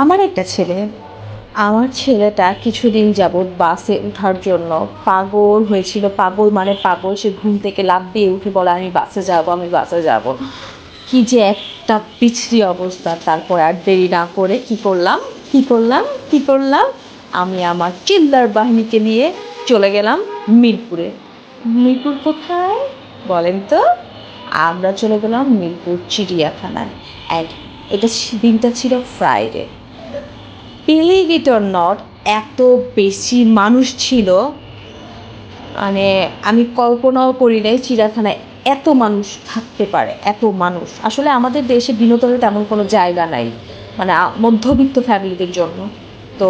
আমার একটা ছেলে, আমার ছেলেটা কিছুদিন যাবৎ বাসে ওঠার জন্য পাগল হয়েছিল। পাগল মানে পাগল। সে ঘুম থেকে লাফ দিয়ে উঠে বলে, "আমি বাসে যাবো, আমি বাসে যাবো।" কি যে একটা বিশ্রী অবস্থা! তারপর আর দেরি না করে কি করলাম? আমি আমার চিল্লার বাহিনীকে নিয়ে চলে গেলাম মিরপুরে। মিরপুর কোথায় বলেন তো? আমরা চলে গেলাম মিরপুর চিড়িয়াখানায়। অ্যান্ড দিনটা ছিল Friday. Believe it or not, এত বেশি মানুষ ছিল, মানে আমি কল্পনাও করি নাই চিড়িয়াখানায় এত মানুষ থাকতে পারে। এত মানুষ, আসলে আমাদের দেশে বিনোদনের তেমন কোনো জায়গা নাই, মানে মধ্যবিত্ত ফ্যামিলিদের জন্য। তো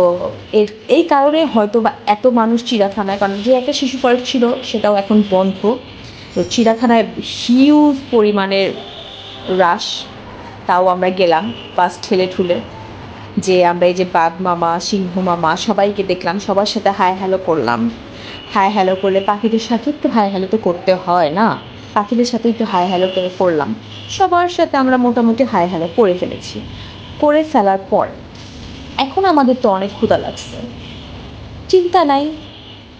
এর এই কারণে হয়তো বা এত মানুষ চিড়িয়াখানায়, কারণ যে একটা শিশু পার্ক ছিল সেটাও এখন বন্ধ। তো চিড়িয়াখানায় হিউজ পরিমাণের রাশ। তাও আমরা গেলাম বাস ঠেলে ঠুলে, যে আমরা এই যে বাঘ মামা, সিংহ মামা সবাইকে দেখলাম, সবার সাথে হাই হ্যালো করলাম। হাই হ্যালো করলে পাখিদের সাথে একটু হাই হ্যালো তো করতে হয় না? পাখিদের সাথে একটু হাই হ্যালো করে করলাম। সবার সাথে আমরা মোটামুটি হাই হ্যালো করে ফেলেছি। করে ফেলার পর এখন আমাদের তো অনেক ক্ষুধা লাগছে। চিন্তা নাই,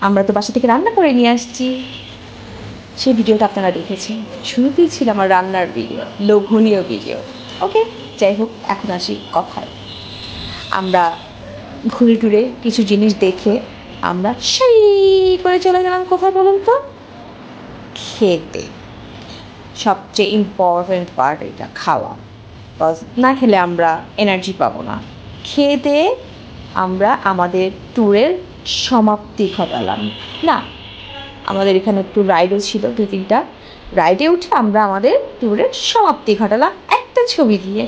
আমরা তো বাসা থেকে রান্না করে নিয়ে আসছি। সেই ভিডিওটা আপনারা দেখেছেন। শুরুতেই ছিল আমার রান্নার ভিডিও, লোভনীয় ভিডিও। ওকে, যাই হোক, এখন আসি কথায়। আমরা ঘুরে টুরে কিছু জিনিস দেখে আমরা সেই করে চলে গেলাম কোথায় বলুন তো? খেতে। সবচেয়ে ইম্পর্ট্যান্ট পার্ট এটা, খাওয়া। বিকজ না খেলে আমরা এনার্জি পাবো না। খেয়ে দিয়ে আমরা আমাদের ট্যুরের সমাপ্তি ঘটালাম। না, আমাদের এখানে একটু রাইডও ছিল, 2-3টা রাইডে উঠে আমরা আমাদের ট্যুরের সমাপ্তি ঘটালাম একটা ছবি দিয়ে।